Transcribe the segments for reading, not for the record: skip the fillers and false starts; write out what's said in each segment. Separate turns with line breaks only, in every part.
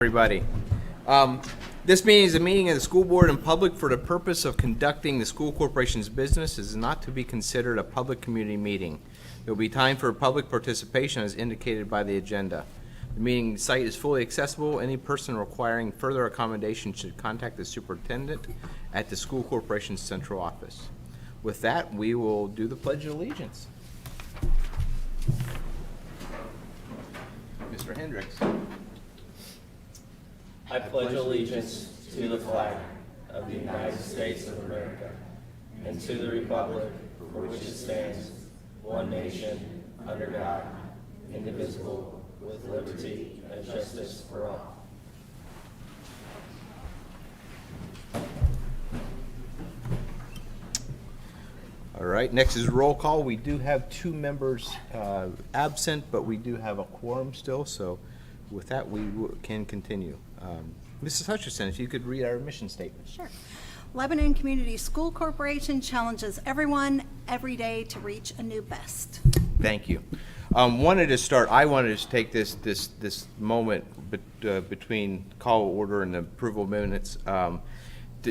Everybody. This meeting is a meeting of the school board in public for the purpose of conducting the school corporation's business. It is not to be considered a public community meeting. There will be time for public participation as indicated by the agenda. The meeting site is fully accessible. Any person requiring further accommodation should contact the superintendent at the school corporation's central office. With that, we will do the Pledge of Allegiance. Mr. Hendricks.
I pledge allegiance to the flag of the United States of America and to the republic for which it stands, one nation, under God, indivisible, with liberty and justice for all.
All right, next is roll call. We do have two members absent, but we do have a quorum still, so with that, we can continue. Mrs. Hutchison, if you could read our mission statement.
Sure. Lebanon Community School Corporation challenges everyone every day to reach a new best.
Thank you. I wanted to take this moment between call order and the approval of minutes,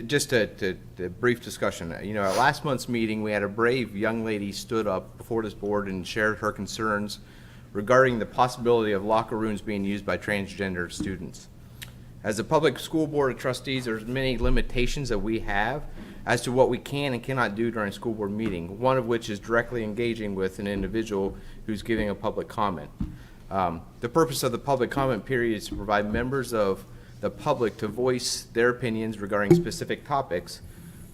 just a brief discussion. You know, at last month's meeting, we had a brave young lady stood up before this board and shared her concerns regarding the possibility of locker rooms being used by transgender students. As a public school board of trustees, there's many limitations that we have as to what we can and cannot do during a school board meeting, one of which is directly engaging with an individual who's giving a public comment. The purpose of the public comment period is to provide members of the public to voice their opinions regarding specific topics,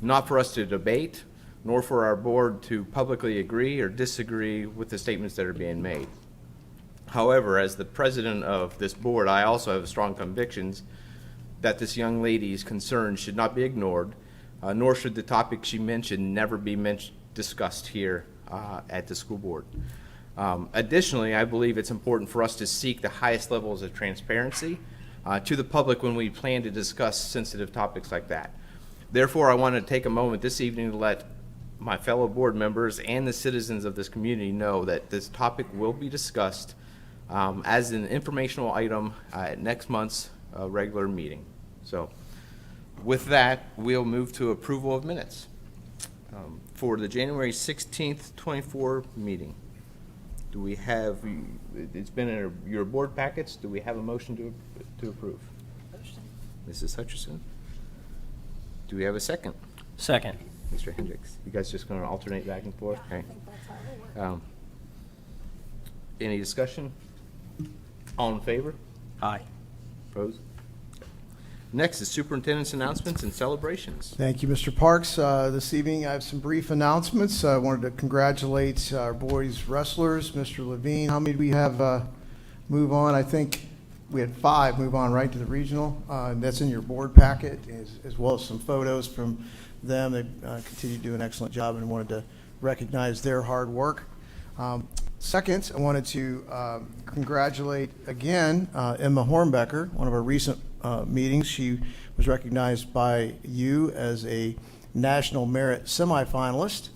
not for us to debate, nor for our board to publicly agree or disagree with the statements that are being made. However, as the president of this board, I also have strong convictions that this young lady's concerns should not be ignored, nor should the topic she mentioned never be discussed here at the school board. Additionally, I believe it's important for us to seek the highest levels of transparency to the public when we plan to discuss sensitive topics like that. Therefore, I want to take a moment this evening to let my fellow board members and the citizens of this community know that this topic will be discussed as an informational item at next month's regular meeting. So with that, we'll move to approval of minutes for the January 16th, 24 meeting. Do we have, it's been in your board packets, do we have a motion to approve?
Motion.
Mrs. Hutchison? Do we have a second?
Second.
Mr. Hendricks? You guys just going to alternate back and forth?
Yeah,
Okay.
I think that's how it'll work.
Any discussion? All in favor?
Aye.
Opposed? Next is superintendent's announcements and celebrations.
Thank you, Mr. Parks. This evening, I have some brief announcements. I wanted to congratulate our boys wrestlers, Mr. Levine. How many do we have move on? I think we had 5 move on right to the regional. That's in your board packet, as well as some photos from them. They continue to do an excellent job and wanted to recognize their hard work. Second, I wanted to congratulate again Emma Hornbecker, one of our recent meetings. She was recognized by you as a National Merit semifinalist,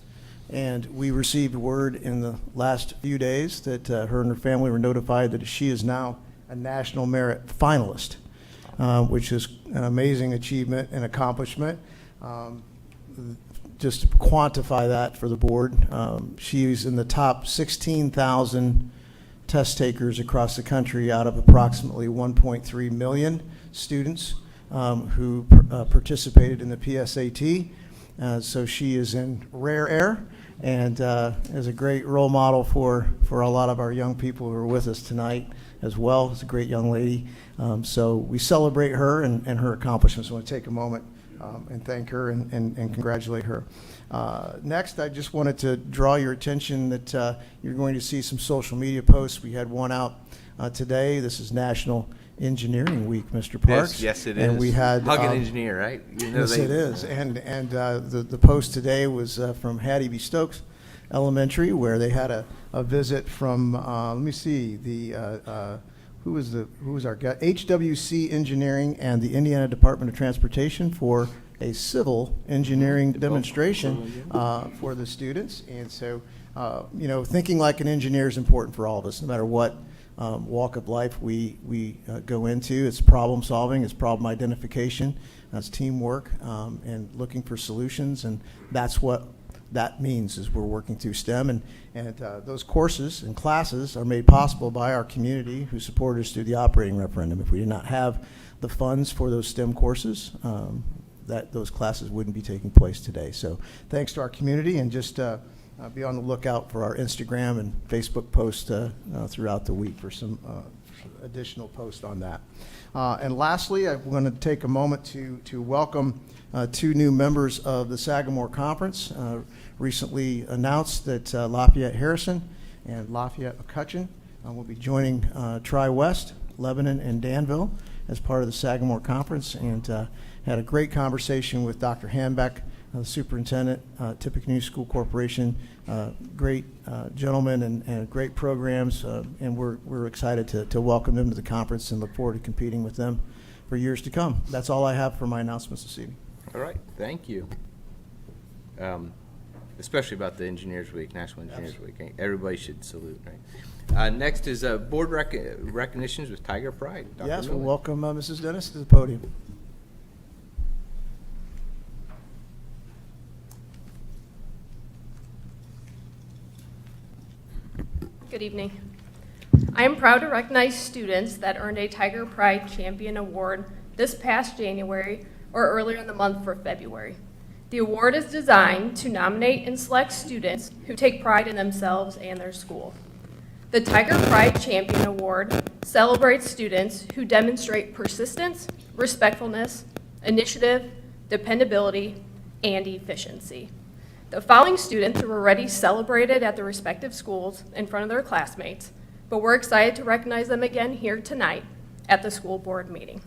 and we received word in the last few days that her and her family were notified that she is now a National Merit finalist, which is an amazing achievement and accomplishment. Just to quantify that for the board, she's in the top 16,000 test takers across the country out of approximately 1.3 million students who participated in the PSAT. So she is in rare air and is a great role model for a lot of our young people who are with us tonight as well. It's a great young lady. So we celebrate her and her accomplishments. I want to take a moment and thank her and congratulate her. Next, I just wanted to draw your attention that you're going to see some social media posts. We had one out today. This is National Engineering Week, Mr. Parks.
Yes, it is.
And we had
Hug an engineer, right? You know
yes, it is. And the post today was from Hattie B. Stokes Elementary, where they had a visit from let me see who was our guest? HWC Engineering and the Indiana Department of Transportation for a civil engineering demonstration for the students. And so, you know, thinking like an engineer is important for all of us, no matter what walk of life we go into. It's problem solving, it's problem identification, that's teamwork, and looking for solutions, and that's what that means is we're working through STEM, and those courses and classes are made possible by our community who supported us through the operating referendum. If we did not have the funds for those STEM courses, those classes wouldn't be taking place today. So thanks to our community, and just be on the lookout for our Instagram and Facebook posts throughout the week for some additional posts on that. And lastly, I want to take a moment to welcome 2 new members of the Sagamore Conference. Recently announced that Lafayette Harrison and Lafayette McCutcheon will be joining Tri-West, Lebanon, and Danville as part of the Sagamore Conference, and had a great conversation with Dr. Hanbeck, the superintendent, Tippecanoe School Corporation. Great gentleman and great programs, and we're excited to welcome them to the conference and look forward to competing with them for years to come. That's all I have for my announcements this evening.
All right, thank you. Especially about the Engineers Week, National Engineers Week. Everybody should salute, right? Next is board recognitions with Tiger Pride. Dr.
Yes, we'll
Miller.
welcome Mrs. Dennis to the podium.
Good evening. I am proud to recognize students that earned a Tiger Pride Champion Award this past January or earlier in the month for February. The award is designed to nominate and select students who take pride in themselves and their school. The Tiger Pride Champion Award celebrates students who demonstrate persistence, respectfulness, initiative, dependability, and efficiency. The following students were already celebrated at their respective schools in front of their classmates, but we're excited to recognize them again here tonight at the school board meeting.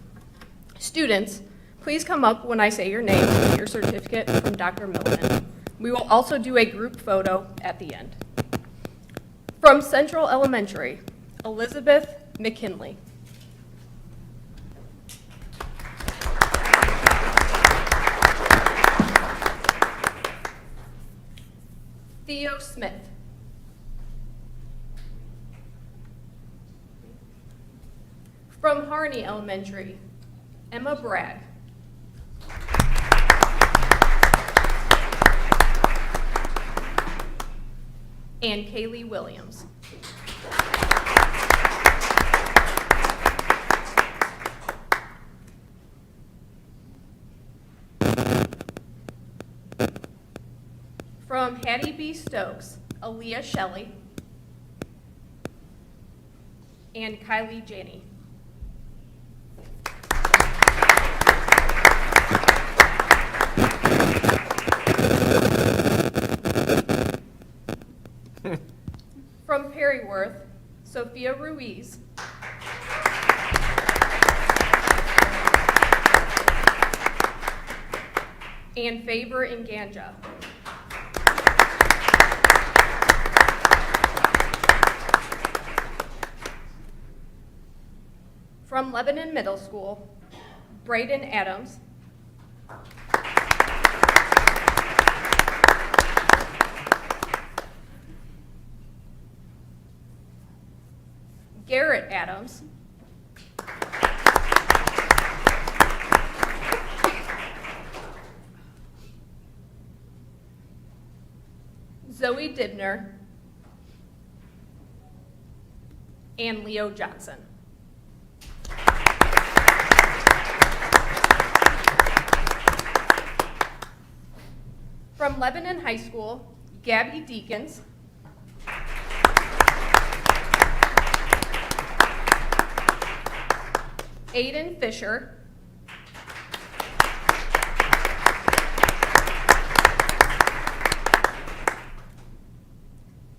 Students, please come up when I say your name and get your certificate from Dr. Milliman. We will also do a group photo at the end. From Central Elementary, Elizabeth McKinley. Theo Smith. From Harney Elementary, Emma Bragg. And Kaylee Williams. From Hattie B. Stokes, Aaliyah Shelley. And Kylie Janney. From Perryworth, Sophia Ruiz. And Faber Nganja. From Lebanon Middle School, Braden Adams. Garrett Adams. Zoe Dibner. And Leo Johnson. From Lebanon High School, Gabby Deacons. Aiden Fisher.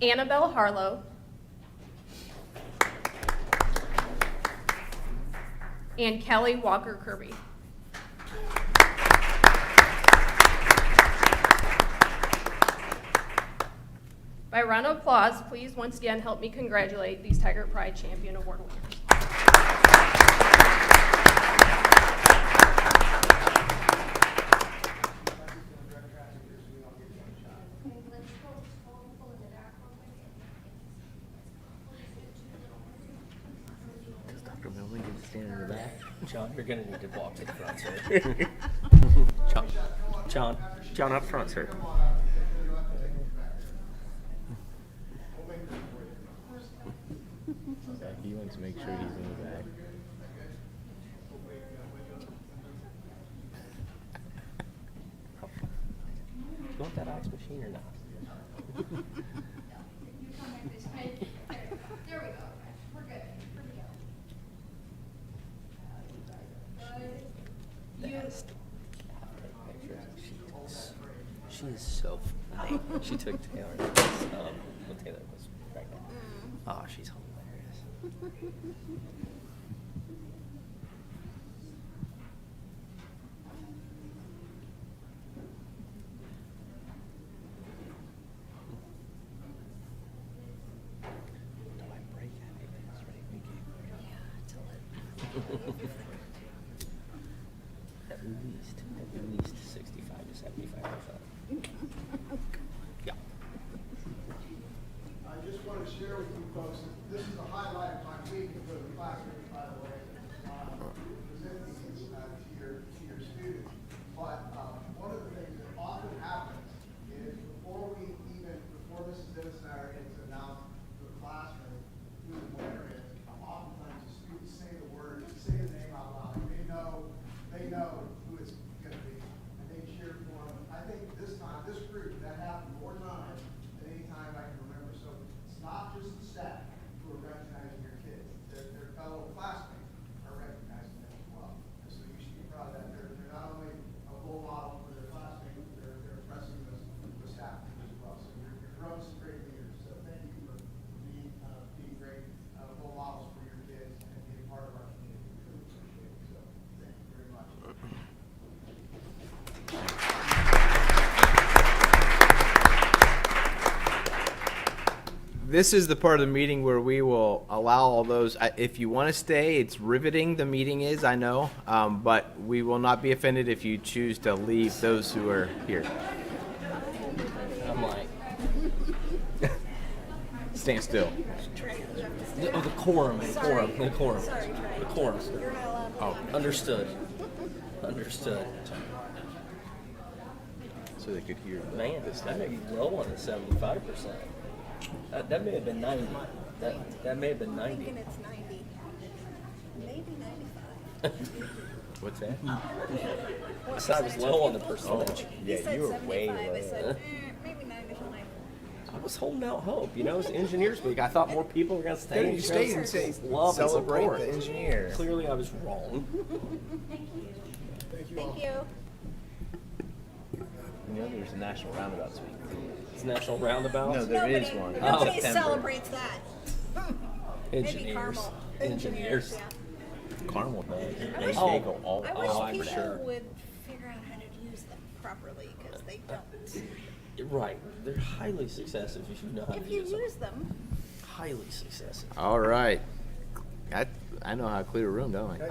Annabelle Harlow. And Kelly Walker Kirby. By a round of applause, please once again help me congratulate these Tiger Pride Champion Award winners.
You're gonna need to walk to the front, sir. John, up front, sir.
He wants to make sure he's in the back.
You want that ice machine or not?
There we go. We're good.
She is so funny. She took Taylor. When Taylor was pregnant. Oh, she's hilarious. Do I break anything? It's ready to begin. At least 65 to 75%. Yeah.
I just want to share with you folks, this is a highlight of my week for the classroom, by the way, presenting these to your students. But one of the things that often happens is before Mrs. Dennis and I are able to announce to the classroom who the winner is, oftentimes the students say the word, say the name out loud. They know who it's going to be, and they cheer for them. I think this time, this group, that happened more times than any time I can remember. So it's not just the staff who are recognizing your kids; their fellow classmates are recognizing them as well. And so you should be proud of that. They're not only a role model for their classmates, they're impressing the staff as well. So you're growing some great leaders. So thank you for being great role models for your kids and being part of our community. We really appreciate it. So thank you very much.
This is the part of the meeting where we will allow all those, if you want to stay, it's riveting, the meeting is, I know, but we will not be offended if you choose to leave those who are here.
I'm like,
Stand still.
the quorum.
Oh,
Understood.
so they could hear.
Man, that may be low on the 75%. That may have been 90. That may have been 90.
Thinking it's 90, maybe 95.
What's that?
I said I was low on the percentage.
He said
you were way
75. I
low.
said, maybe 95.
I was holding out hope. You know, it's Engineers Week. I thought more people were going to stay.
Dude,
and
you
show
stayed
some
and say,
love and
celebrate
support.
the engineer.
Clearly, I was wrong.
Thank you.
You know, there's a National Roundabouts Week.
It's National Roundabouts.
No, there is one.
Nobody
September.
celebrates that. Maybe
Engineers.
Carmel.
Engineers.
Yeah.
Carmel does. They
Oh.
go all
I
out.
wish
I'm
people
sure.
would figure out how to use them properly, because they don't.
Right. They're highly successive if you know how
If
to
you
use them.
use them,
Highly successive.
All right. I know how to clear a room, don't I?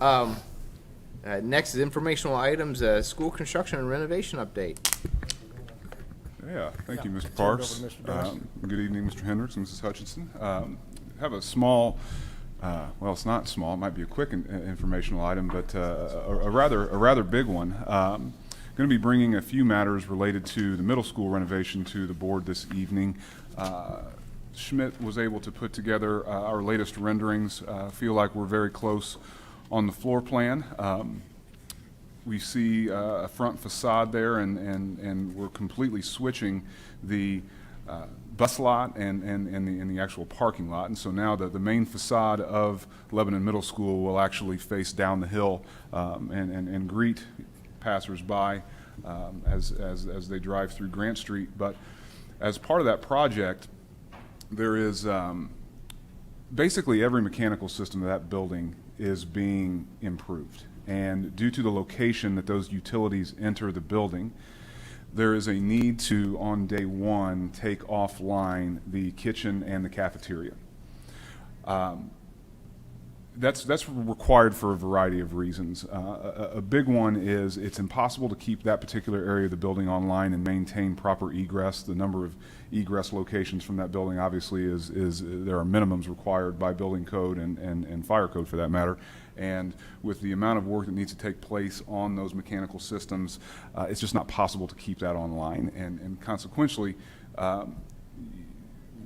Yeah. Next is informational items, school construction and renovation update.
Yeah, thank you, Mr. Parks. Good evening, Mr. Hendricks and Mrs. Hutchinson. Have a small, well, it's not small, it might be a quick informational item, but a rather big one. Going to be bringing a few matters related to the middle school renovation to the board this evening. Schmidt was able to put together our latest renderings. Feel like we're very close on the floor plan. We see a front facade there, and we're completely switching the bus lot and the actual parking lot. And so now the main facade of Lebanon Middle School will actually face down the hill and greet passersby as they drive through Grant Street. But as part of that project, there is basically every mechanical system of that building is being improved. And due to the location that those utilities enter the building, there is a need to, on day one, take offline the kitchen and the cafeteria. That's required for a variety of reasons. A big one is it's impossible to keep that particular area of the building online and maintain proper egress. The number of egress locations from that building obviously is there are minimums required by building code and fire code for that matter. And with the amount of work that needs to take place on those mechanical systems, it's just not possible to keep that online. And consequentially,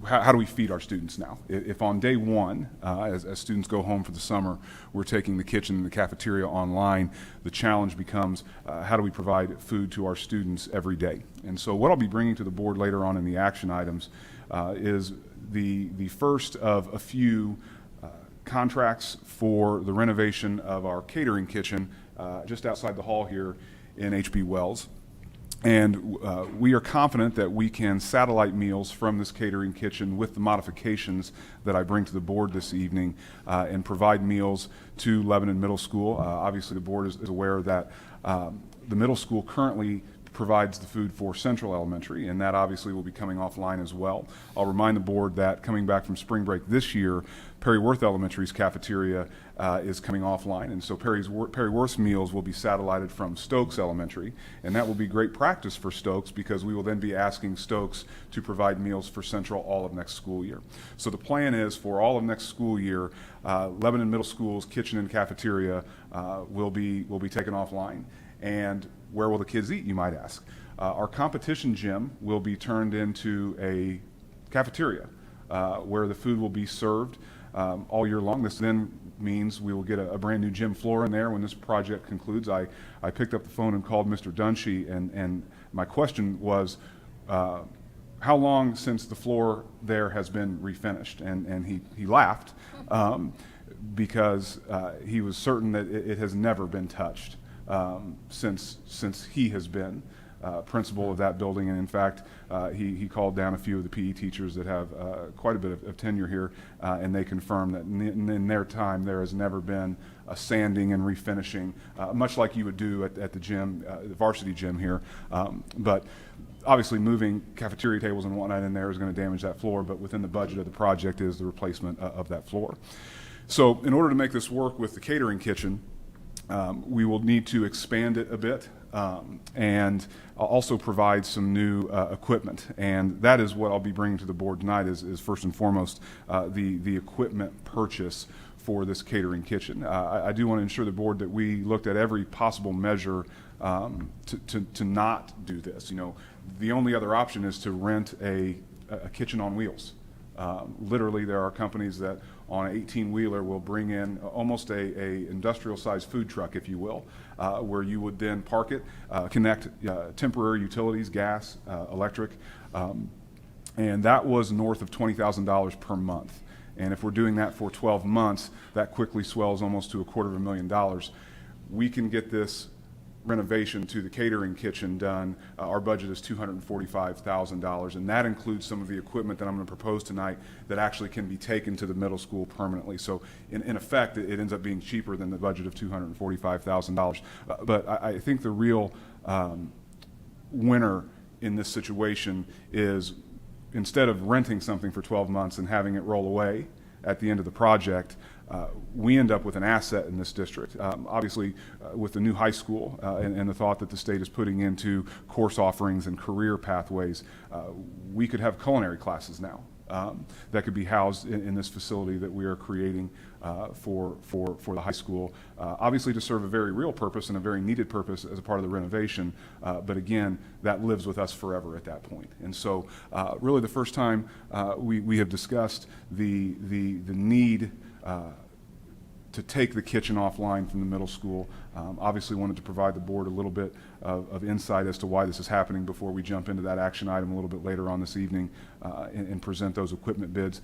how do we feed our students now? If on day one, as students go home for the summer, we're taking the kitchen and the cafeteria online, the challenge becomes how do we provide food to our students every day? And so what I'll be bringing to the board later on in the action items is the first of a few contracts for the renovation of our catering kitchen just outside the hall here in HB Wells. And we are confident that we can satellite meals from this catering kitchen with the modifications that I bring to the board this evening and provide meals to Lebanon Middle School. Obviously, the board is aware that the middle school currently provides the food for Central Elementary, and that obviously will be coming offline as well. I'll remind the board that coming back from spring break this year, Perry Worth Elementary's cafeteria is coming offline, and so Perry Worth's meals will be satellited from Stokes Elementary, and that will be great practice for Stokes because we will then be asking Stokes to provide meals for Central all of next school year. So the plan is for all of next school year, Lebanon Middle School's kitchen and cafeteria will be taken offline. And where will the kids eat, you might ask? Our competition gym will be turned into a cafeteria where the food will be served all year long. This then means we will get a brand new gym floor in there when this project concludes. I picked up the phone and called Mr. Dunshee, and my question was, how long since the floor there has been refinished? And he laughed because he was certain that it has never been touched. Since he has been principal of that building, and in fact, he called down a few of the PE teachers that have quite a bit of tenure here, and they confirmed that in their time there has never been a sanding and refinishing, much like you would do at the gym, the varsity gym here. But obviously, moving cafeteria tables and whatnot in there is going to damage that floor. But within the budget of the project is the replacement of that floor. So, in order to make this work with the catering kitchen, we will need to expand it a bit and also provide some new equipment. And that is what I'll be bringing to the board tonight is first and foremost the equipment purchase for this catering kitchen. I do want to ensure the board that we looked at every possible measure to not do this. You know, the only other option is to rent a kitchen on wheels. Literally, there are companies that on an 18-wheeler will bring in almost a industrial-sized food truck, if you will, where you would then park it, connect temporary utilities, gas, electric, and that was north of $20,000 per month. And if we're doing that for 12 months, that quickly swells almost to $250,000. We can get this renovation to the catering kitchen done. Our budget is $245,000, and that includes some of the equipment that I'm going to propose tonight that actually can be taken to the middle school permanently. So in effect, it ends up being cheaper than the budget of $245,000. But I think the real winner in this situation is instead of renting something for 12 months and having it roll away at the end of the project, we end up with an asset in this district. Obviously, with the new high school and the thought that the state is putting into course offerings and career pathways, we could have culinary classes now that could be housed in this facility that we are creating for the high school, obviously to serve a very real purpose and a very needed purpose as a part of the renovation, but again, that lives with us forever at that point. And so really the first time we have discussed the need to take the kitchen offline from the middle school. Obviously wanted to provide the board a little bit of insight as to why this is happening before we jump into that action item a little bit later on this evening and present those equipment bids.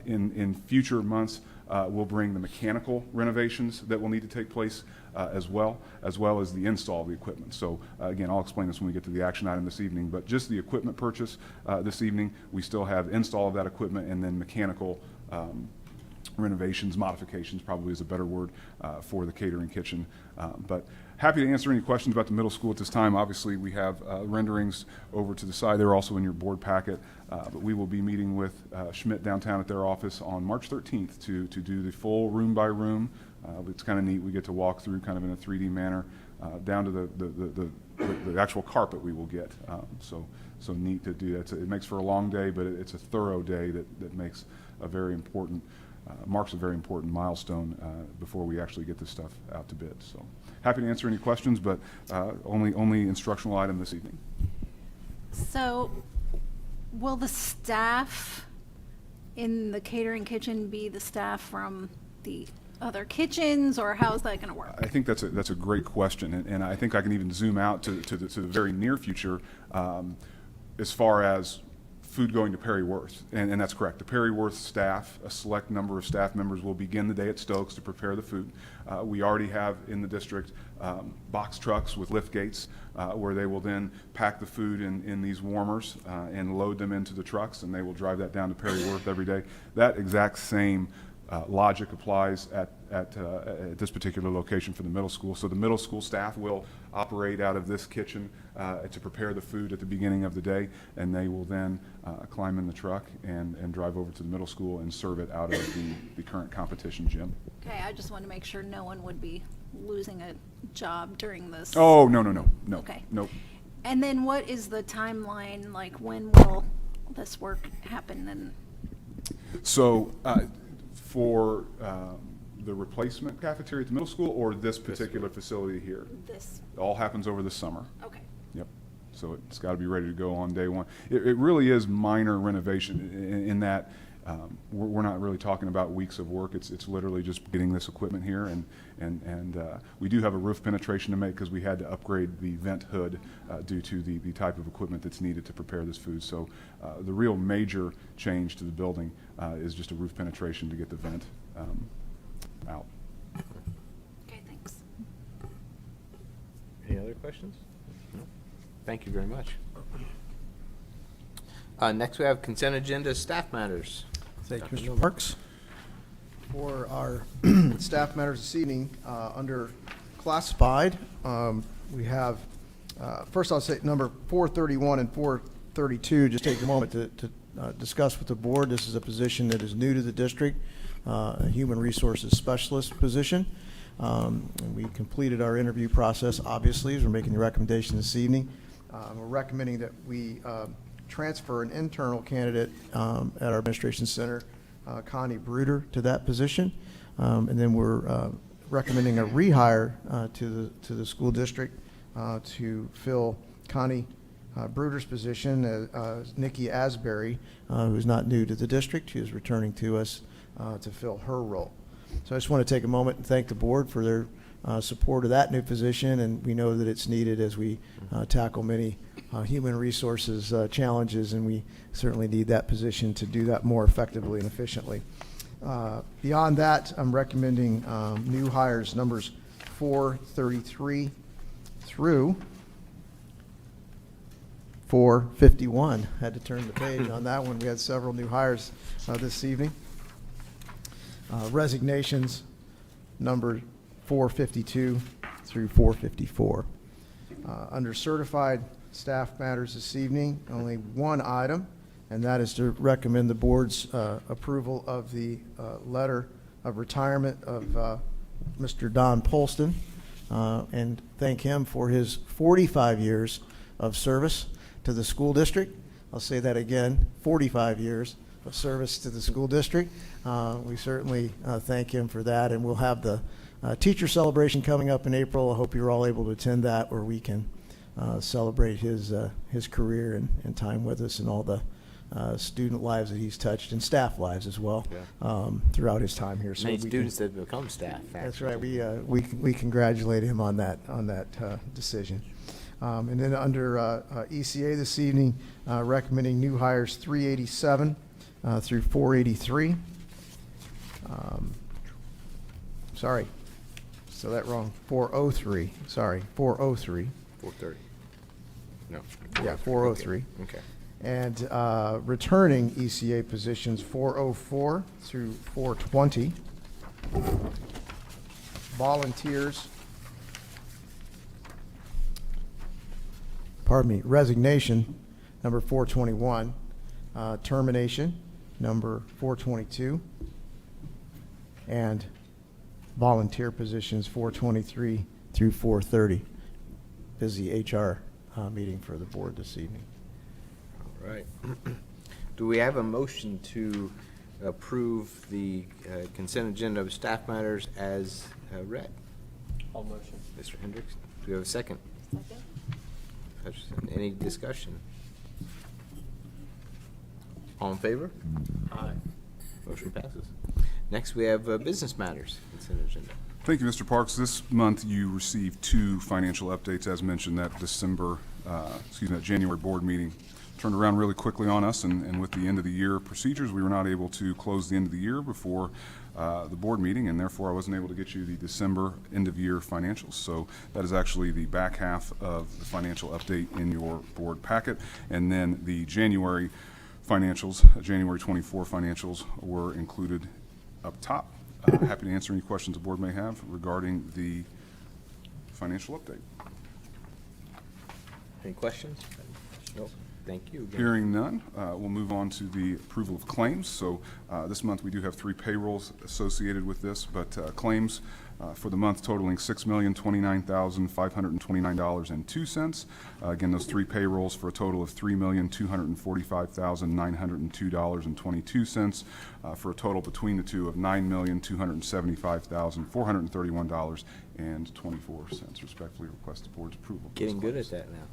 In future months, we'll bring the mechanical renovations that will need to take place as well as the install of the equipment. So again, I'll explain this when we get to the action item this evening, but just the equipment purchase this evening, we still have install of that equipment and then mechanical renovations, modifications probably is a better word for the catering kitchen. But happy to answer any questions about the middle school at this time. Obviously, we have renderings over to the side. They're also in your board packet. But we will be meeting with Schmidt downtown at their office on March 13th to do the full room by room. It's kind of neat. We get to walk through kind of in a 3D manner down to the actual carpet we will get. So neat to do that. It makes for a long day, but it's a thorough day that makes a very important, marks a very important milestone before we actually get this stuff out to bid. So happy to answer any questions, but only instructional item this evening.
So will the staff in the catering kitchen be the staff from the other kitchens, or how is that going to work?
I think that's a great question, and I think I can even zoom out to the very near future as far as food going to Perry Worth, and that's correct. The Perry Worth staff, a select number of staff members, will begin the day at Stokes to prepare the food. We already have in the district box trucks with lift gates where they will then pack the food in these warmers and load them into the trucks, and they will drive that down to Perry Worth every day. That exact same logic applies at this particular location for the middle school. So the middle school staff will operate out of this kitchen to prepare the food at the beginning of the day, and they will then climb in the truck and drive over to the middle school and serve it out of the current competition gym.
Okay, I just want to make sure no one would be losing a job during this.
Oh, no.
Okay.
Nope.
And then what is the timeline, like when will this work happen? And
So for the replacement cafeteria at the middle school or this particular facility here?
this,
It all happens over the summer.
okay.
Yep. So it's got to be ready to go on day one. It really is minor renovation in that we're not really talking about weeks of work. It's literally just getting this equipment here, and we do have a roof penetration to make because we had to upgrade the vent hood due to the type of equipment that's needed to prepare this food. So the real major change to the building is just a roof penetration to get the vent out.
Okay, thanks.
Any other questions? No. Thank you very much. Next, we have consent agenda, staff matters.
Thank you, Mr. Parks. For our staff matters this evening, under classified, we have, first I'll say number 431 and 432, just take a moment to discuss with the board. This is a position that is new to the district, a human resources specialist position. And we completed our interview process, obviously, as we're making the recommendation this evening. We're recommending that we transfer an internal candidate at our administration center, Connie Bruder, to that position. And then we're recommending a rehire to the school district to fill Connie Bruder's position. Nikki Asbury, who's not new to the district, she is returning to us to fill her role. So I just want to take a moment and thank the board for their support of that new position, and we know that it's needed as we tackle many human resources challenges, and we certainly need that position to do that more effectively and efficiently. Beyond that, I'm recommending new hires, numbers 433 through 451. Had to turn the page on that one. We had several new hires this evening. Resignations, number 452 through 454. Under certified staff matters this evening, only one item, and that is to recommend the board's approval of the letter of retirement of Mr. Don Polston, and thank him for his 45 years of service to the school district. I'll say that again, 45 years of service to the school district. We certainly thank him for that, and we'll have the teacher celebration coming up in April. I hope you're all able to attend that, where we can celebrate his career and time with us and all the student lives that he's touched and staff lives as well throughout his time here. So
Many
we
students that have become staff.
That's
actually.
right. We congratulate him on that decision. And then under ECA this evening, recommending new hires 387 through 483. Sorry, so that wrong. 403. Sorry, 403.
4:30. No.
Yeah, 403.
Okay.
And returning ECA positions 404 through 420. Volunteers, resignation, number 421. Termination, number 422. And volunteer positions 423 through 430. Busy HR meeting for the board this evening.
All right. Do we have a motion to approve the consent agenda of staff matters as read?
All motion.
Mr. Hendricks, do we have a second?
Second.
Hutchison, any discussion? All in favor?
Aye.
Motion passes. Next, we have business matters consent agenda.
Thank you, Mr. Parks. This month, you received 2 financial updates, as mentioned, that that January board meeting turned around really quickly on us, and with the end of the year procedures, we were not able to close the end of the year before the board meeting, and therefore I wasn't able to get you the December end of year financials. So that is actually the back half of the financial update in your board packet, and then the January financials, January 24 financials, were included up top. Happy to answer any questions the board may have regarding the financial update.
Any questions? No. Thank you again.
Hearing none, we'll move on to the approval of claims. So this month, we do have 3 payrolls associated with this, but claims for the month totaling $6,029,529.02. Again, those 3 payrolls for a total of $3,245,902.22, for a total between the two of $9,275,431.24. Respectfully request the board's approval. of those
Getting good
claims.
at that now.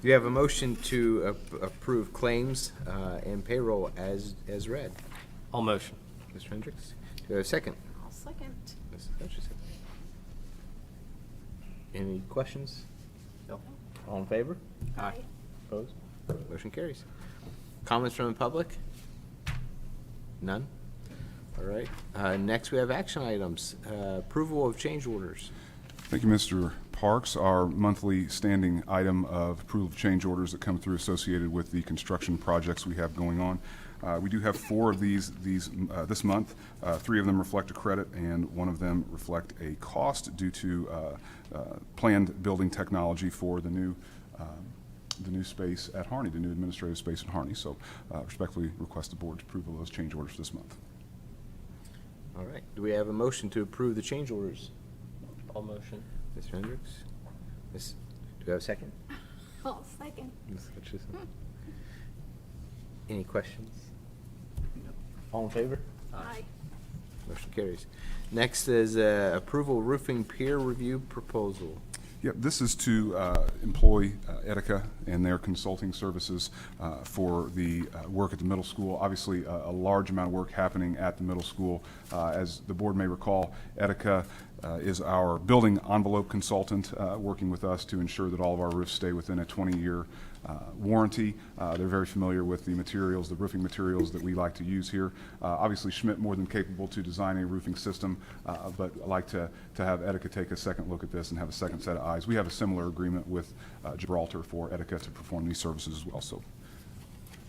Do you have a motion to approve claims and payroll as read?
All motion.
Mr. Hendricks, do you have a second?
I'll second.
Mrs. Hutchison. Any questions?
No.
All in favor?
Aye.
Opposed? Motion carries. Comments from the public? None? All right. Next, we have action items. Approval of change orders.
Thank you, Mr. Parks. Our monthly standing item of approval of change orders that come through associated with the construction projects we have going on. We do have 4 of these this month. 3 of them reflect a credit, and 1 of them reflect a cost due to planned building technology for the new space at Harney, the new administrative space at Harney. So respectfully request the board's approval of those change orders for this month.
All right. Do we have a motion to approve the change orders?
All motion.
Mr. Hendricks? Do we have a second?
I'll second.
Ms. Hutchison? Any questions? All in favor?
Aye.
Motion carries. Next is approval roofing peer review proposal.
Yep, this is to employ Etica and their consulting services for the work at the middle school. Obviously, a large amount of work happening at the middle school. As the board may recall, Etica is our building envelope consultant working with us to ensure that all of our roofs stay within a 20-year warranty. They're very familiar with the materials, the roofing materials that we like to use here. Obviously, Schmidt more than capable to design a roofing system, but I like to have Etica take a second look at this and have a second set of eyes. We have a similar agreement with Gibraltar for Etica to perform these services as well. So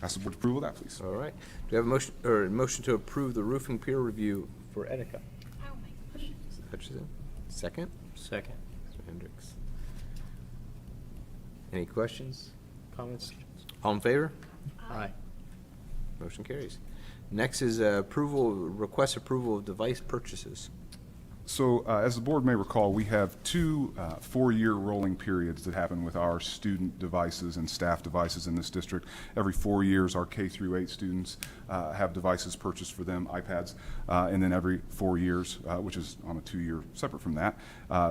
ask the board's approval of that, please.
All right. Do we have a motion, or a motion to approve the roofing peer review for Etica?
I'll make a motion.
Mrs. Hutchison? Second?
Second.
Mr. Hendricks? Any questions, comments? All in favor?
Aye.
Motion carries. Next is request approval of device purchases.
So as the board may recall, we have 2 4-year rolling periods that happen with our student devices and staff devices in this district. Every 4 years, our K through 8 students have devices purchased for them, iPads, and then every 4 years, which is on a 2-year separate from that,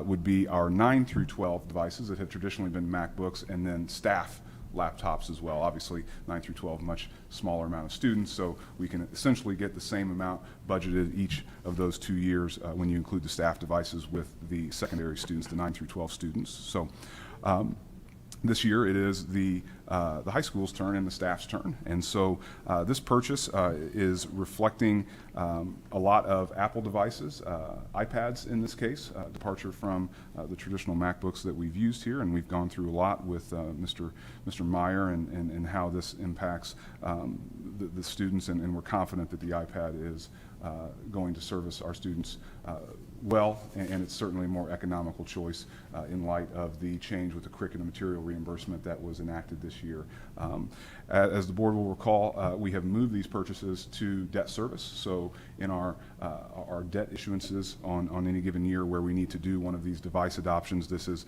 would be our 9 through 12 devices that have traditionally been MacBooks, and then staff laptops as well. Obviously, 9 through 12, much smaller amount of students, so we can essentially get the same amount budgeted each of those 2 years when you include the staff devices with the secondary students, the 9 through 12 students. So This year, it is the high school's turn and the staff's turn. And so this purchase is reflecting a lot of Apple devices, iPads in this case, departure from the traditional MacBooks that we've used here. And we've gone through a lot with Mr. Meyer and how this impacts the students. And we're confident that the iPad is going to service our students well, and it's certainly a more economical choice in light of the change with the curriculum material reimbursement that was enacted this year. As the board will recall, we have moved these purchases to debt service. So in our debt issuances on any given year where we need to do one of these device adoptions, this is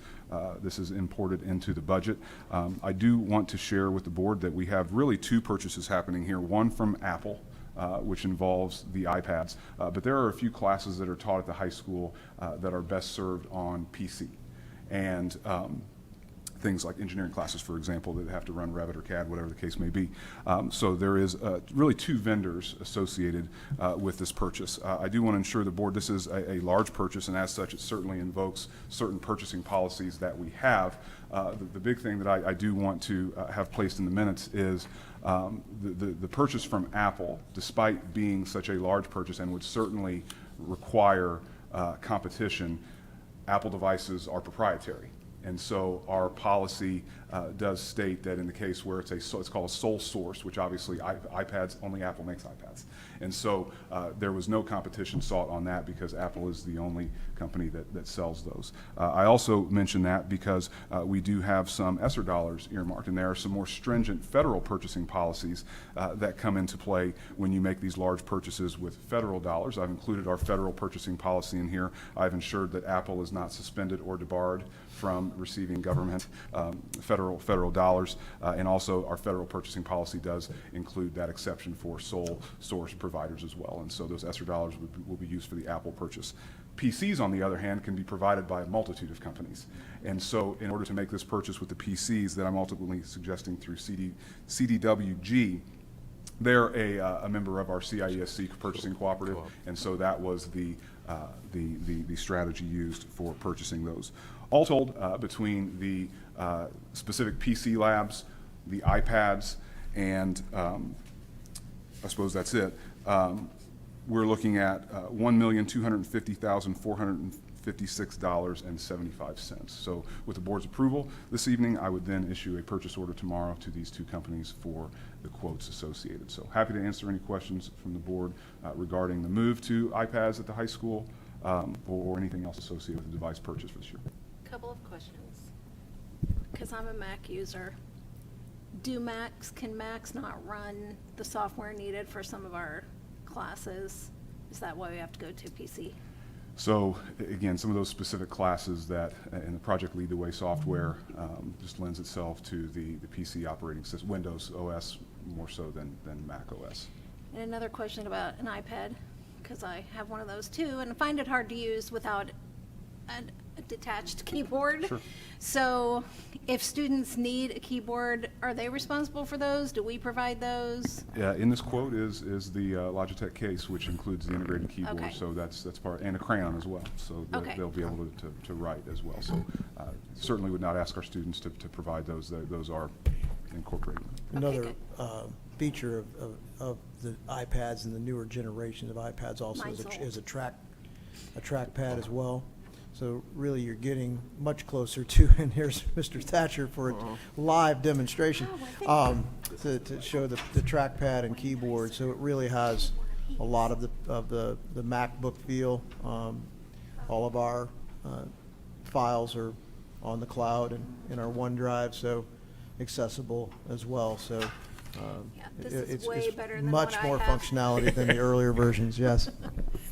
imported into the budget. I do want to share with the board that we have really two purchases happening here, one from Apple, which involves the iPads. But there are a few classes that are taught at the high school that are best served on PC. And things like engineering classes, for example, that have to run Revit or CAD, whatever the case may be. So there is really two vendors associated with this purchase. I do want to ensure the board this is a large purchase, and as such, it certainly invokes certain purchasing policies that we have. The big thing that I do want to have placed in the minutes is the purchase from Apple, despite being such a large purchase and would certainly require competition, Apple devices are proprietary. And so our policy does state that in the case where it's called a sole source, which obviously iPads, only Apple makes iPads. And so there was no competition sought on that because Apple is the only company that sells those. I also mention that because we do have some ESSER dollars earmarked, and there are some more stringent federal purchasing policies that come into play when you make these large purchases with federal dollars. I've included our federal purchasing policy in here. I've ensured that Apple is not suspended or debarred from receiving government federal dollars, and also our federal purchasing policy does include that exception for sole source providers as well, and so those ESSER dollars will be used for the Apple purchase. PCs, on the other hand, can be provided by a multitude of companies, and so in order to make this purchase with the PCs that I'm ultimately suggesting through CDWG, they're a member of our CIESC purchasing cooperative, and so that was the strategy used for purchasing those. All told, between the specific PC labs, the iPads, and I suppose that's it, we're looking at $1,250,456.75. So with the board's approval this evening, I would then issue a purchase order tomorrow to these two companies for the quotes associated. So happy to answer any questions from the board regarding the move to iPads at the high school or anything else associated with the device purchase for this year.
Couple of questions, because I'm a Mac user. Can Macs not run the software needed for some of our classes? Is that why we have to go to PC?
So again, some of those specific classes that in the Project Lead the Way software just lends itself to the PC operating system, Windows OS more so than Mac OS.
And another question about an iPad, because I have one of those too, and find it hard to use without a detached keyboard.
Sure.
So if students need a keyboard, are they responsible for those? Do we provide those?
In this quote is the Logitech case, which includes the integrated keyboard.
Okay.
So that's part, and a crayon as well. So
Okay.
they'll be able to write as well. So certainly would not ask our students to provide those. Those are incorporated.
Another
good.
feature of the iPads and the newer generations of iPads also
Mine's
is a
old.
trackpad as well. So really, you're getting much closer to, and here's Mr. Thatcher for a live demonstration to show the trackpad and keyboard. So it really has a lot of the MacBook feel. All of our files are on the cloud and in our OneDrive, so accessible as well. So
Yeah, this is way
it's
better than
much
what I
more
have.
functionality than the earlier versions. Yes.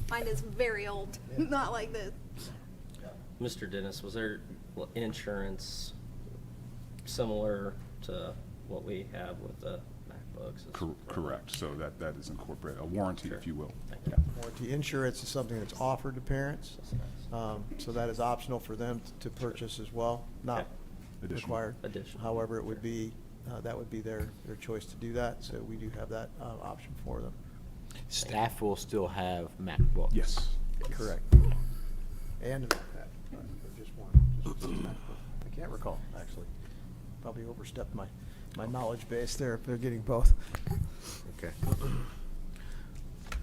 Mine is very old, not like this.
Mr. Dennis, was there insurance similar to what we have with the MacBooks?
Correct. So that is incorporated, a warranty, if you will.
Thank you.
Warranty insurance is something that's offered to parents, so that is optional for them to purchase as well, not
Okay.
Additional.
required.
Additional.
However, it would be, that would be their choice to do that, so we do have that option for them.
Staff will still have MacBooks.
Yes.
Correct. And an iPad, or just one? I can't recall, actually. probably overstepped my knowledge base there if they're getting both.
Okay.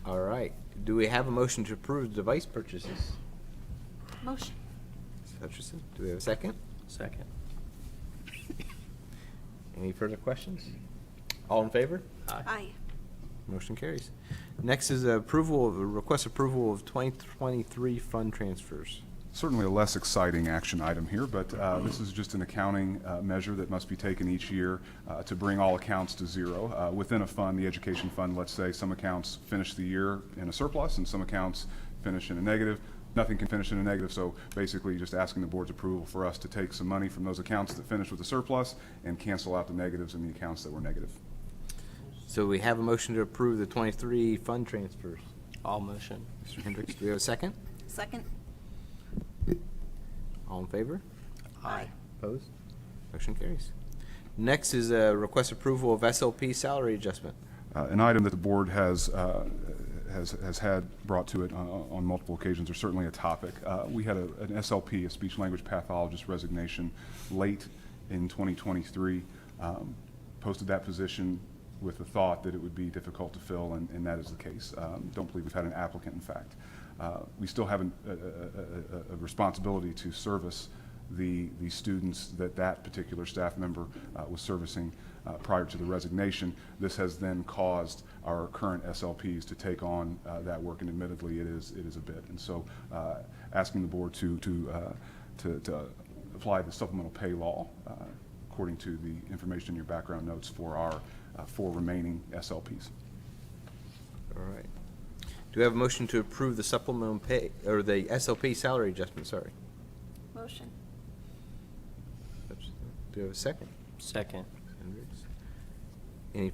All right. Do we have a motion to approve the device purchases?
Motion.
Ms. Hutchinson, do we have a second?
Second.
Any further questions? All in favor?
Aye.
Motion carries. Next is request approval of 2023 fund transfers.
Certainly a less exciting action item here, but this is just an accounting measure that must be taken each year to bring all accounts to zero. Within a fund, the education fund, let's say some accounts finish the year in a surplus and some accounts finish in a negative. Nothing can finish in a negative, so basically just asking the board's approval for us to take some money from those accounts that finish with a surplus and cancel out the negatives in the accounts that were negative.
So we have a motion to approve the 23 fund transfers.
All motion.
Mr. Hendricks, do we have a second?
Second.
All in favor?
Aye.
Opposed? Motion carries. Next is a request approval of SLP salary adjustment.
An item that the board has had brought to it on multiple occasions, or certainly a topic. We had an SLP, a speech language pathologist resignation, late in 2023. Posted that position with the thought that it would be difficult to fill, and that is the case. Don't believe we've had an applicant, in fact. We still have a responsibility to service the students that particular staff member was servicing prior to the resignation. This has then caused our current SLPs to take on that work, and admittedly it is a bit. And so asking the board to apply the supplemental pay law according to the information in your background notes for our 4 remaining SLPs.
All right. Do we have a motion to approve the supplemental pay, or the SLP salary adjustment, sorry?
Motion.
Do we have a second?
Second.
Hendricks. Any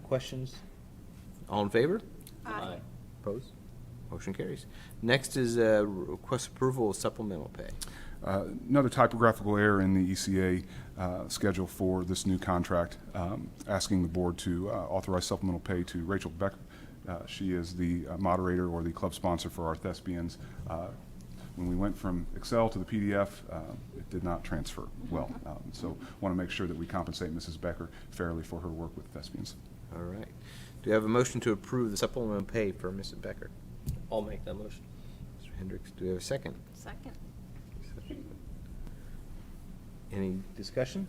questions? All in favor?
Aye.
Opposed? Motion carries. Next is request approval of supplemental pay.
Another typographical error in the ECA schedule for this new contract, asking the board to authorize supplemental pay to Rachel Becker. She is the moderator or the club sponsor for our thespians. When we went from Excel to the PDF, it did not transfer well. So want to make sure that we compensate Mrs. Becker fairly for her work with thespians.
All right. Do you have a motion to approve the supplemental pay for Mrs. Becker?
I'll make that motion.
Mr. Hendricks, do we have a second?
Second.
Any discussion?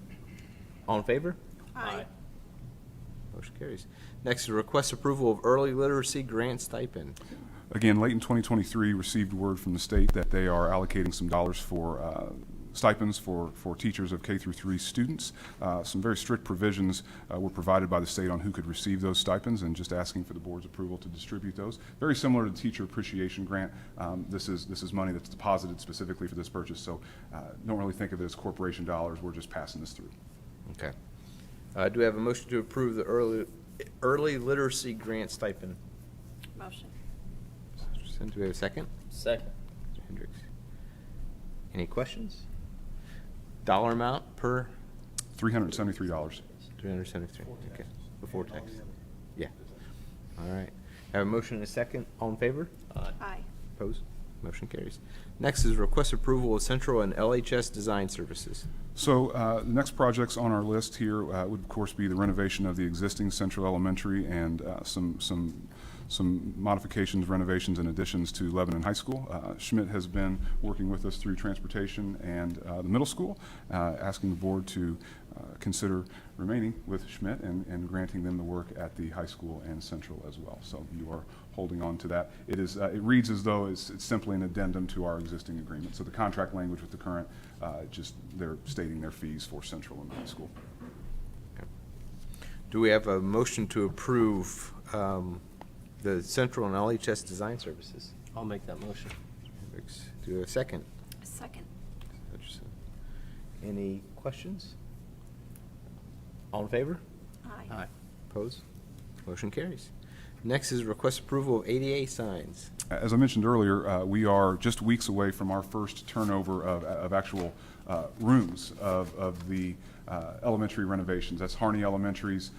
All in favor?
Aye.
Motion carries. Next is request approval of early literacy grant stipend.
Again, late in 2023, received word from the state that they are allocating some dollars for stipends for teachers of K through 3 students. Some very strict provisions were provided by the state on who could receive those stipends, and just asking for the board's approval to distribute those. Very similar to the teacher appreciation grant. This is money that's deposited specifically for this purchase, so don't really think of it as corporation dollars. We're just passing this through.
Okay. Do we have a motion to approve the early literacy grant stipend?
Motion.
Mr. Hutchinson, do we have a second?
Second.
Mr. Hendricks. Any questions? Dollar amount per?
$373.
373. Okay. Before tax. Yeah. All right. Have a motion and a second. All in favor?
Aye.
Opposed? Motion carries. Next is request approval of Central and LHS design services.
So the next projects on our list here would of course be the renovation of the existing Central Elementary and some modifications, renovations, and additions to Lebanon High School. Schmidt has been working with us through transportation and the middle school, asking the board to consider remaining with Schmidt and granting them the work at the high school and Central as well. So you are holding on to that. It reads as though it's simply an addendum to our existing agreement. So the contract language with the current, just they're stating their fees for Central and the high school.
Okay. Do we have a motion to approve the Central and LHS design services?
I'll make that motion.
Hendricks. Do we have a second?
Second.
Hutchinson. Any questions? All in favor?
Aye.
Opposed? Motion carries. Next is request approval of ADA signs.
As I mentioned earlier, we are just weeks away from our first turnover of actual rooms of the elementary renovations. That's Harney Elementary's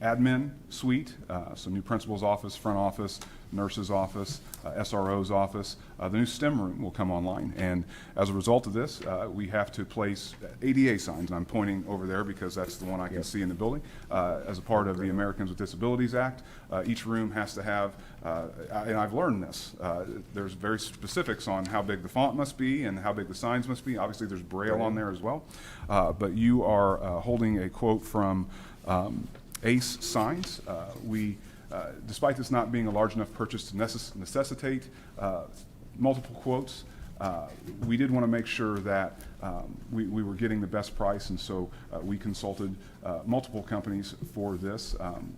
admin suite, so new principal's office, front office, nurse's office, SRO's office. The new STEM room will come online. And as a result of this, we have to place ADA signs. And I'm pointing over there because that's the one I can see in the building. As a part of the Americans with Disabilities Act, each room has to have, and I've learned this, there's very specifics on how big the font must be and how big the signs must be. Obviously, there's Braille on there as well. But you are holding a quote from ACE Signs. Despite this not being a large enough purchase to necessitate multiple quotes, we did want to make sure that we were getting the best price, and so we consulted multiple companies for this.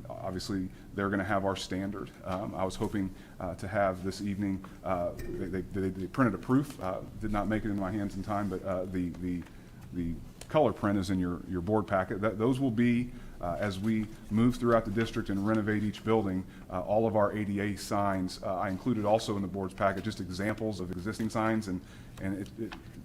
Obviously, they're going to have our standard. I was hoping to have this evening, they printed a proof, did not make it in my hands in time, but the color print is in your board packet. Those will be, as we move throughout the district and renovate each building, all of our ADA signs, I included also in the board's packet just examples of existing signs, and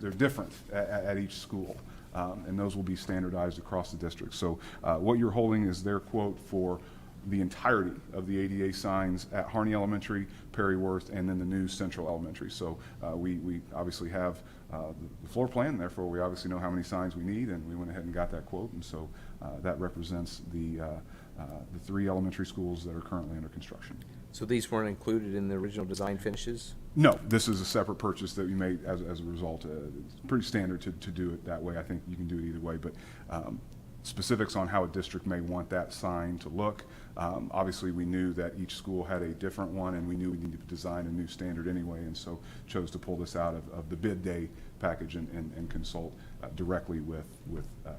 they're different at each school, and those will be standardized across the district. So what you're holding is their quote for the entirety of the ADA signs at Harney Elementary, Perry Worth, and then the new Central Elementary. So we obviously have the floor plan, therefore we obviously know how many signs we need, and we went ahead and got that quote, and so that represents the 3 elementary schools that are currently under construction.
So these weren't included in the original design finishes?
No, this is a separate purchase that we made as a result. It's pretty standard to do it that way. I think you can do it either way, but specifics on how a district may want that sign to look. Obviously, we knew that each school had a different one, and we knew we needed to design a new standard anyway, and so chose to pull this out of the bid day package and consult directly with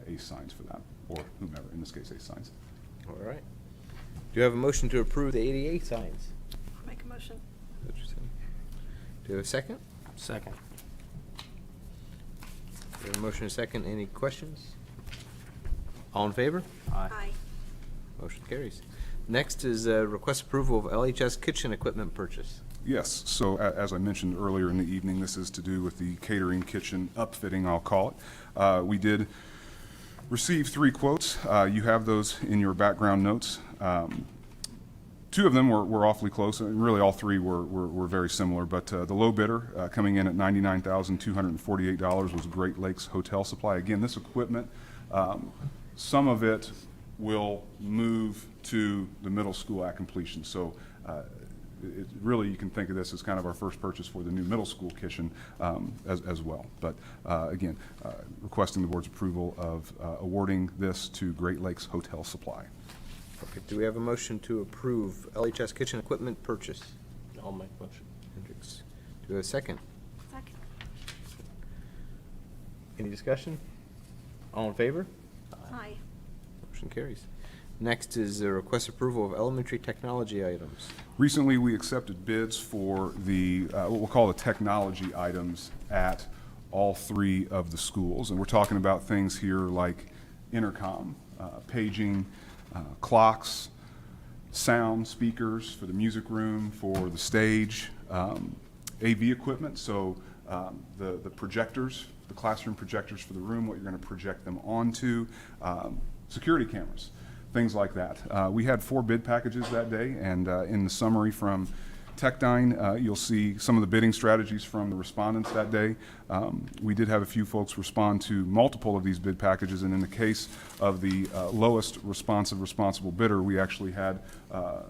ACE Signs for that, or whomever, in this case, ACE Signs.
All right. Do you have a motion to approve the ADA signs?
Make a motion.
Do you have a second?
Second.
Do you have a motion and a second? Any questions? All in favor?
Aye.
Motion carries. Next is request approval of LHS kitchen equipment purchase.
Yes, so as I mentioned earlier in the evening, this is to do with the catering kitchen upfitting, I'll call it. We did receive 3 quotes. You have those in your background notes. 2 of them were awfully close, and really all 3 were very similar, but the low bidder coming in at $99,248 was Great Lakes Hotel Supply. Again, this equipment, some of it will move to the middle school at completion. So really, you can think of this as kind of our first purchase for the new middle school kitchen as well. But again, requesting the board's approval of awarding this to Great Lakes Hotel Supply.
Okay, do we have a motion to approve LHS kitchen equipment purchase?
I'll make motion.
Hendricks. Do we have a second?
Second.
Any discussion? All in favor?
Aye.
Motion carries. Next is a request approval of elementary technology items.
Recently, we accepted bids for the, what we'll call the technology items at all 3 of the schools. And we're talking about things here like intercom, paging, clocks, sound speakers for the music room, for the stage, AV equipment, so the projectors, the classroom projectors for the room, what you're going to project them onto, security cameras, things like that. We had 4 bid packages that day, and in the summary from Techdyne, you'll see some of the bidding strategies from the respondents that day. We did have a few folks respond to multiple of these bid packages, and in the case of the lowest responsible bidder, we actually had a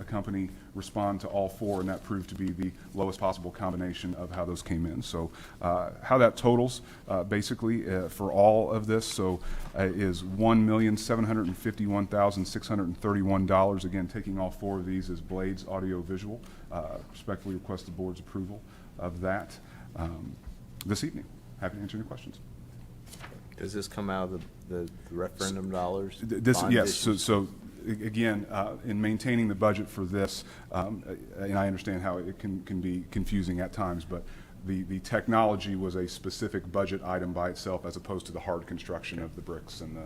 company respond to all 4, and that proved to be the lowest possible combination of how those came in. So how that totals basically for all of this, so is $1,751,631. Again, taking all 4 of these as Blades Audio Visual. Respectfully request the board's approval of that this evening. Happy to answer any questions.
Does this come out of the referendum dollars?
This,
Bond
yes,
issues?
so again, in maintaining the budget for this, and I understand how it can be confusing at times, but the technology was a specific budget item by itself as opposed to the hard construction of the bricks and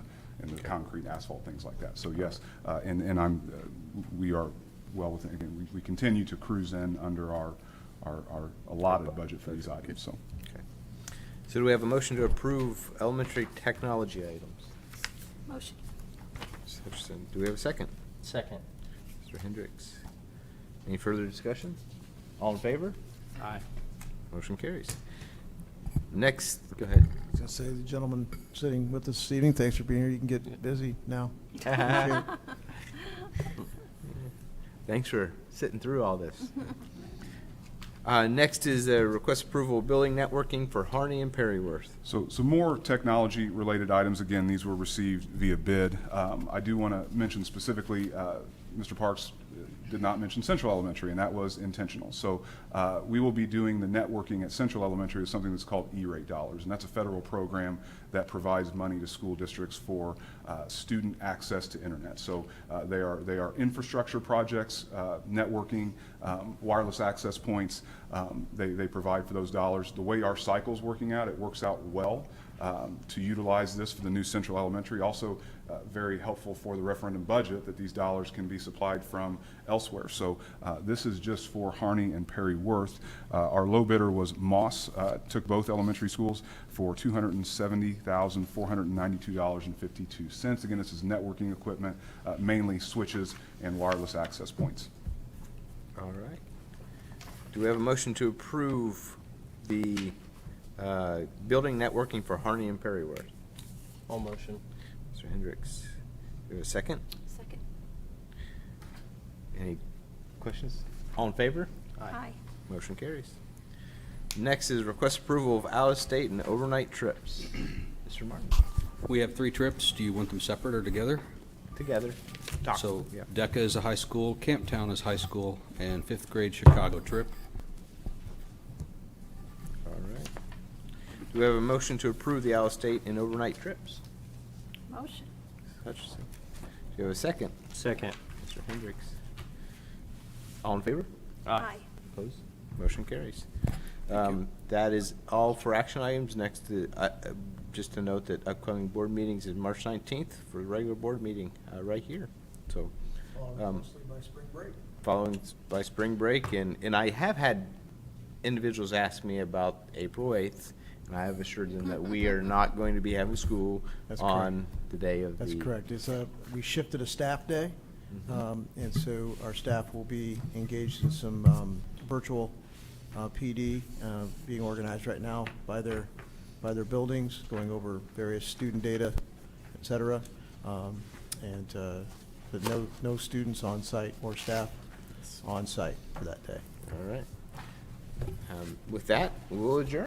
the concrete, asphalt, things like that. So yes, and we are well within, again, we continue to cruise in under our allotted budget for these items, so.
Okay. So do we have a motion to approve elementary technology items?
Motion.
Hutchison. Do we have a second?
Second.
Mr. Hendricks. Any further discussion? All in favor?
Aye.
Motion carries. Next, go ahead.
I was going to say, the gentleman sitting with us this evening, thanks for being here. You can get busy now. Appreciate it.
Thanks for sitting through all this. Next is a request approval of billing networking for Harney and Perryworth.
So some more technology-related items. Again, these were received via bid. I do want to mention specifically, Mr. Parks did not mention Central Elementary, and that was intentional. So we will be doing the networking at Central Elementary with something that's called E-rate dollars, and that's a federal program that provides money to school districts for student access to internet. So they are infrastructure projects, networking, wireless access points. They provide for those dollars. The way our cycle's working out, it works out well to utilize this for the new Central Elementary. Also very helpful for the referendum budget that these dollars can be supplied from elsewhere. So this is just for Harney and Perryworth. Our low bidder was Moss, took both elementary schools for $270,492.52. Again, this is networking equipment, mainly switches and wireless access points.
All right. Do we have a motion to approve the building networking for Harney and Perryworth?
All motion.
Mr. Hendricks. Do we have a second?
Second.
Any questions? All in favor?
Aye.
Motion carries. Next is request approval of out-of-state and overnight trips. Mr. Martin.
We have 3 trips. Do you want them separate or together?
Together. Talk.
So
Yeah.
DECA is a high school, Camptown is high school, and 5th grade Chicago trip.
All right. Do we have a motion to approve the out-of-state and overnight trips?
Motion.
Hutchison. Do you have a second?
Second.
Mr. Hendricks. All in favor?
Aye.
Opposed? Motion carries. That is all for action items. Next, just to note that upcoming board meetings is March 19th for the regular board meeting right here. So, following by spring break, and I have had individuals ask me about April 8th, and I have assured them that we are not going to be having school
That's
on the day of the.
That's correct. We shifted a staff day, and so our staff will be engaged in some virtual PD being organized right now by their buildings, going over various student data, et cetera, but no students on site or staff on site for that day.
All right. With that, we'll adjourn.